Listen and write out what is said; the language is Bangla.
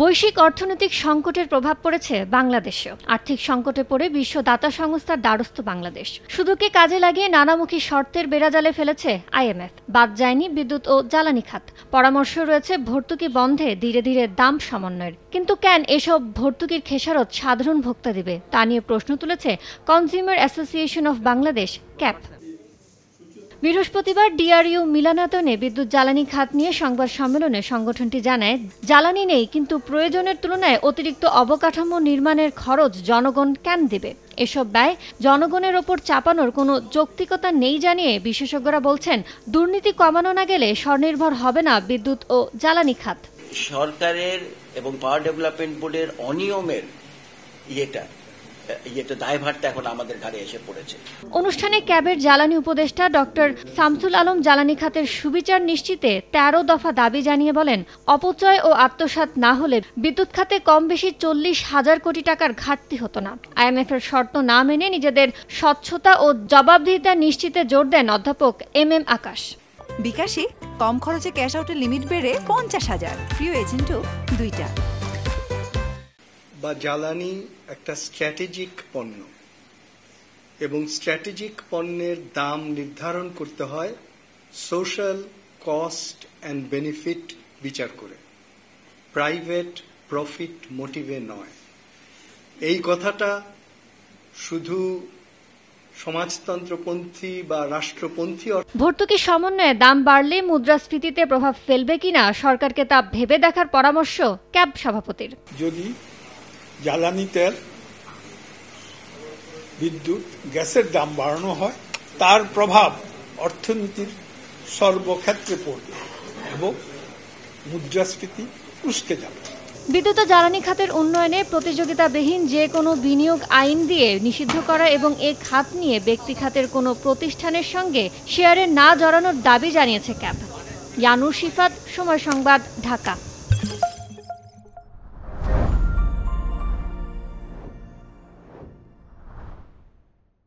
বৈশ্বিক অর্থনৈতিক সংকটের প্রভাব পড়েছে বাংলাদেশেও। আর্থিক সংকটে পড়ে বিশ্ব দাতা সংস্থার দ্বারস্থ বাংলাদেশ। সুযোগকে কাজে লাগিয়ে নানামুখী শর্তের বেড়াজালে ফেলেছে আইএমএফ। বাদ যায়নি বিদ্যুৎ ও জ্বালানি খাত। পরামর্শ রয়েছে ভর্তুকি বন্ধে ধীরে ধীরে দাম সমন্বয়ের। কিন্তু কেন এসব ভর্তুকির খেসারত সাধারণ ভোক্তা দিবে তা নিয়ে প্রশ্ন তুলেছে consumer association of Bangladesh, cap. বৃহস্পতিবার ডিআরইউ মিলনায়তনে বিদ্যুৎ জ্বালানি খাত নিয়ে সংবাদ সম্মেলনে সংগঠনটি জানায়, জ্বালানি নেই কিন্তু প্রয়োজনের তুলনায় অতিরিক্ত অবকাঠামো নির্মাণের খরচ জনগণ কেন দেবে? এসব ব্যয় জনগণের ওপর চাপানোর কোনো যৌক্তিকতা নেই জানিয়ে বিশেষজ্ঞরা বলছেন, দুর্নীতি কমানো না গেলে স্বনির্ভর হবে না বিদ্যুৎ ও জ্বালানি খাত। সরকারের এবং পাওয়ার ডেভেলপমেন্ট বোর্ডের অনিয়মের দায়ভারটা এখন আমাদের ঘাড়ে এসে পড়েছে। অনুষ্ঠানে ক্যাবের জ্বালানি উপদেষ্টা ডক্টর শামসুল আলম জ্বালানি খাতের সুবিচার নিশ্চিতে ১৩ দফা দাবি জানিয়ে বলেন, অপচয় ও আত্মসাৎ না হলে বিদ্যুৎ খাতে কম বেশি ৪০,০০০ কোটি টাকার ঘাটতি হতো না। আইএমএফের শর্ত না মেনে নিজেদের স্বচ্ছতা ও জবাবদিহিতা নিশ্চিতে জোর দেন অধ্যাপক এম আকাশ। বিকাশে কম খরচে ক্যাশ আউটের লিমিট বেড়ে ৫০,০০০, প্রিয় এজেন্টও ২টা। বা জ্বালানি একটা স্ট্র্যাটেজিক পণ্য এবং স্ট্র্যাটেজিক পণ্যের দাম নির্ধারণ করতে হয় সোশ্যাল কস্ট অ্যান্ড বেনিফিট বিচার করে, প্রাইভেট প্রফিট মোটিভে নয়। এই কথাটা শুধু সমাজতন্ত্রপন্থী বা রাষ্ট্রপন্থী। ভর্তুকি সমন্বয়ে দাম বাড়লে মুদ্রাস্ফীতিতে প্রভাব ফেলবে কিনা সরকারকে তা ভেবে দেখার পরামর্শ ক্যাব সভাপতির। যদি জ্বালানি তেল, বিদ্যুৎ, গ্যাসের দাম বাড়ানো হয়, তার প্রভাব অর্থনীতির সর্বক্ষেত্রে পড়বে এবং মুদ্রাস্ফীতি উস্কে যাবে। বিদ্যুৎ ও জ্বালানি খাতের উন্নয়নে প্রতিযোগিতাবিহীন যে কোনো বিনিয়োগ আইন দিয়ে নিষিদ্ধ করা এবং এ খাত নিয়ে ব্যক্তি খাতের কোনো প্রতিষ্ঠানের সঙ্গে শেয়ারে না জড়ানোর দাবি জানিয়েছে ক্যাব। ইয়ানুর শিফাত, সময় সংবাদ, ঢাকা।